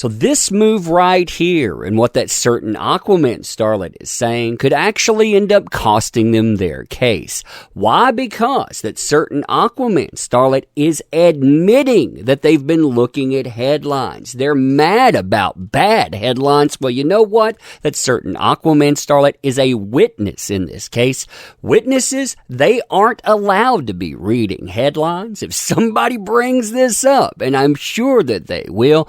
So this move right here and what that certain Aquaman starlet is saying could actually end up costing them their case. Why? Because that certain Aquaman starlet is admitting that they've been looking at headlines. They're mad about bad headlines. Well, you know what? That certain Aquaman starlet is a witness in this case. Witnesses, they aren't allowed to be reading headlines. If somebody brings this up, and I'm sure that they will,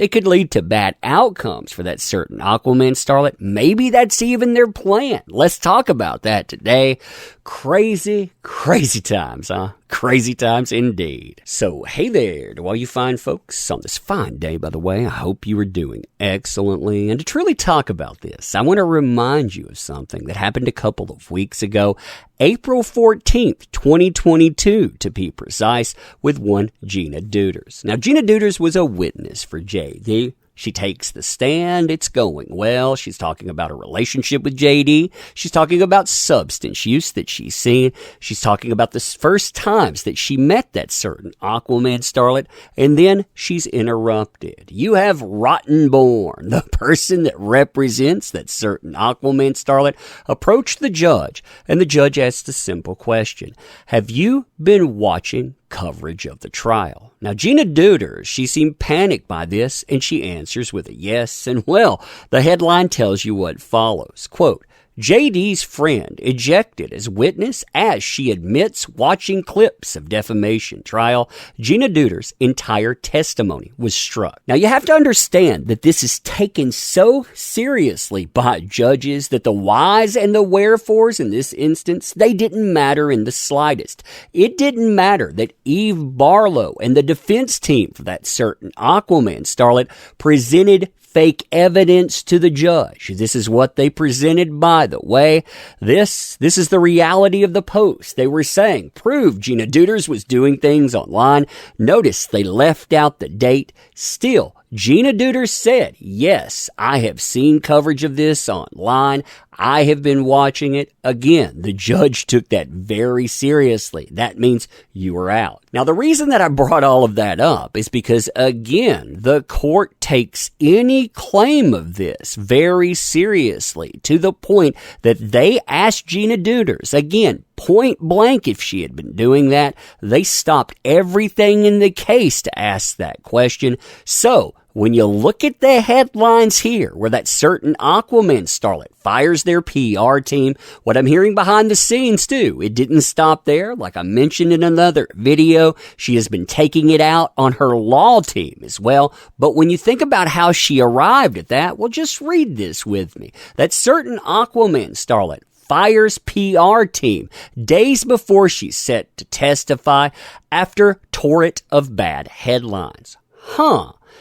it could lead to bad outcomes for that certain Aquaman starlet. Maybe that's even their plan. Let's talk about that today. Crazy, crazy times, huh? Crazy times indeed. So, hey there to all you fine folks on this fine day, by the way. I hope you are doing excellently. And to truly talk about this, I want to remind you of something that happened a couple of weeks ago, April 14th, 2022, to be precise, with one Gina Deuters. Now, Gina Deuters was a witness for JD. She takes the stand. It's going well. She's talking about a relationship with JD. She's talking about substance use that she's seen. She's talking about the first times that she met that certain Aquaman starlet. And then she's interrupted. You have Rottenborn, the person that represents that certain Aquaman starlet, approach the judge. And the judge asks a simple question. Have you been watching coverage of the trial? Now, Gina Deuters, she seemed panicked by this, and she answers with a yes, and well, the headline tells you what follows. Quote, JD's friend ejected as witness as she admits watching clips of defamation trial. Gina Deuters' entire testimony was struck. Now, you have to understand that this is taken so seriously by judges that the whys and the wherefores in this instance, they didn't matter in the slightest. It didn't matter that Eve Barlow and the defense team for that certain Aquaman starlet presented fake evidence to the judge. This is what they presented, by the way. This is the reality of the post. They were saying, prove Gina Deuters was doing things online. Notice they left out the date. Still, Gina Deuters said, yes, I have seen coverage of this online. I have been watching it. Again, the judge took that very seriously. That means you were out. Now, the reason that I brought all of that up is because, again, the court takes any claim of this very seriously to the point that they asked Gina Deuters, again, point blank, if she had been doing that, they stopped everything in the case to ask that question. So, when you look at the headlines here, where that certain Aquaman starlet fires their PR team, what I'm hearing behind the scenes too, it didn't stop there. Like I mentioned in another video, she has been taking it out on her law team as well. But when you think about how she arrived at that, well, just read this with me. That certain Aquaman starlet fires PR team days before she's set to testify after torrent of bad headlines.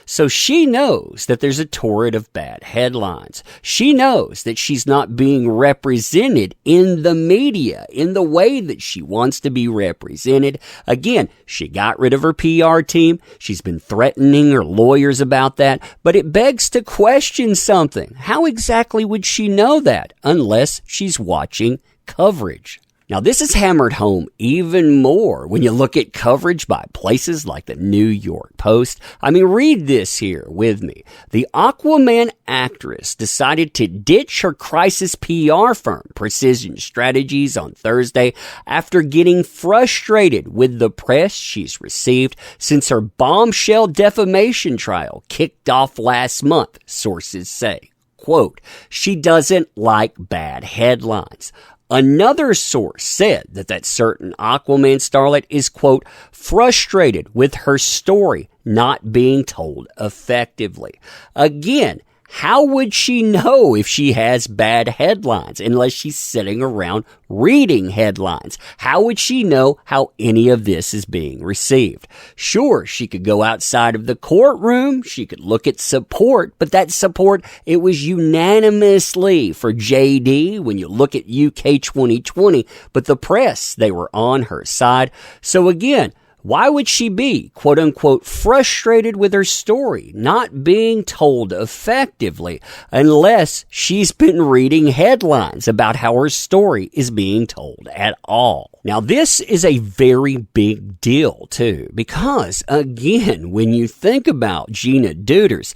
So she knows that there's a torrent of bad headlines. She knows that she's not being represented in the media in the way that she wants to be represented. Again, she got rid of her PR team. She's been threatening her lawyers about that. But it begs to question something. How exactly would she know that unless she's watching coverage? Now, this is hammered home even more when you look at coverage by places like the New York Post. I mean, read this here with me. The Aquaman actress decided to ditch her crisis PR firm, Precision Strategies, on Thursday after getting frustrated with the press she's received since her bombshell defamation trial kicked off last month, sources say. Quote, she doesn't like bad headlines. Another source said that certain Aquaman starlet is, quote, frustrated with her story not being told effectively. Again, how would she know if she has bad headlines unless she's sitting around reading headlines? How would she know how any of this is being received? Sure, she could go outside of the courtroom. She could look at support, but that support, it was unanimously for JD when you look at UK 2020, but the press, they were on her side. So again, Why would she be, quote unquote, frustrated with her story not being told effectively unless she's been reading headlines about how her story is being told at all? Now, this is a very big deal, too, because, again, when you think about Gina Deuters,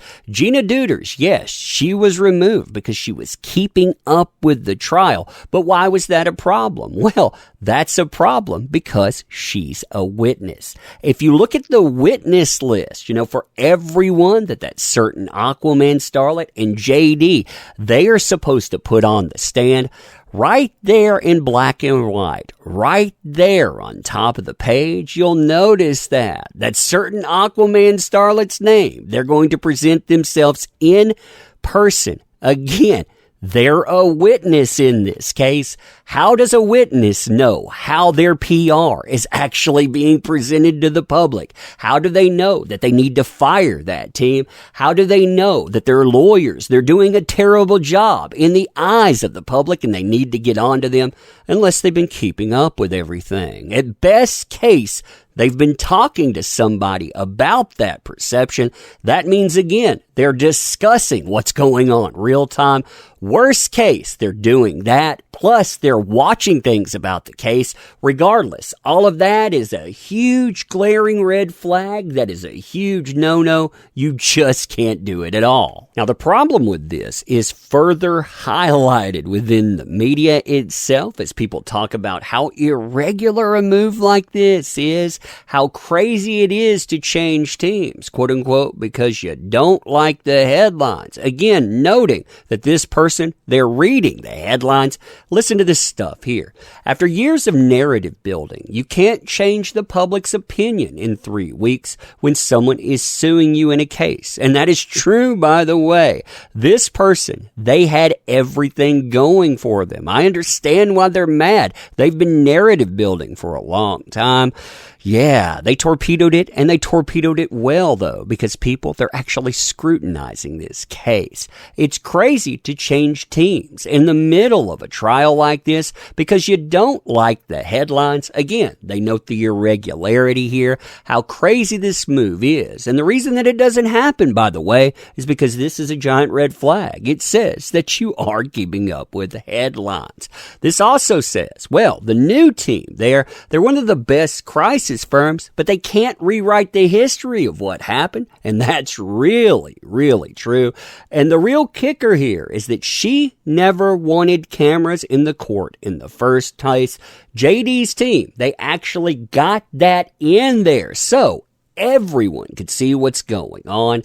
yes, she was removed because she was keeping up with the trial. But why was that a problem? Well, that's a problem because she's a witness. If you look at the witness list, for everyone that certain Aquaman starlet and JD, they are supposed to put on the stand, right there in black and white, right there on top of the page, you'll notice that certain Aquaman starlet's name, they're going to present themselves in person. Again, they're a witness in this case. How does a witness know how their PR is actually being presented to the public? How do they know that they need to fire that team? How do they know that their lawyers, they're doing a terrible job in the eyes of the public and they need to get onto them unless they've been keeping up with everything? At best case, they've been talking to somebody about that perception. That means, again, they're discussing what's going on real time. Worst case, they're doing that. Plus, they're watching things about the case. Regardless, all of that is a huge glaring red flag. That is a huge no-no. You just can't do it at all. Now, the problem with this is further highlighted within the media itself as people talk about how irregular a move like this is, how crazy it is to change teams, quote unquote, because you don't like the headlines. Again, noting that this person, they're reading the headlines. Listen to this stuff here. After years of narrative building, you can't change the public's opinion in 3 weeks when someone is suing you in a case. And that is true, by the way. This person, they had everything going for them. I understand why they're mad. They've been narrative building for a long time. Yeah, they torpedoed it, and they torpedoed it well, though, because people, they're actually scrutinizing this case. It's crazy to change teams in the middle of a trial like this because you don't like the headlines. Again, they note the irregularity here, how crazy this move is. And the reason that it doesn't happen, by the way, is because this is a giant red flag. It says that you are keeping up with the headlines. This also says, well, the new team, they're one of the best crisis firms, but they can't rewrite the history of what happened. And that's really, really true. And the real kicker here is that she never wanted cameras in the court in the first place. JD's team, they actually got that in there so everyone could see what's going on.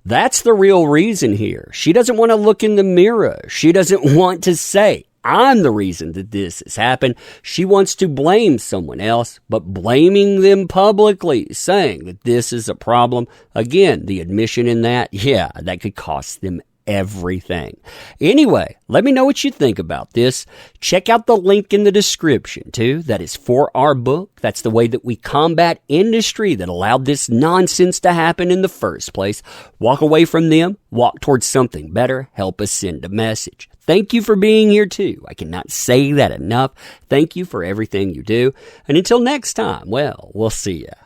That's the real reason here. She doesn't want to look in the mirror. She doesn't want to say, I'm the reason that this has happened. She wants to blame someone else, but blaming them publicly, saying that this is a problem. Again, the admission in that, yeah, that could cost them everything. Anyway, let me know what you think about this. Check out the link in the description, too. That is for our book. That's the way that we combat industry that allowed this nonsense to happen in the first place. Walk away from them, walk towards something better, help us send a message. Thank you for being here, too. I cannot say that enough. Thank you for everything you do. And until next time, well, we'll see ya.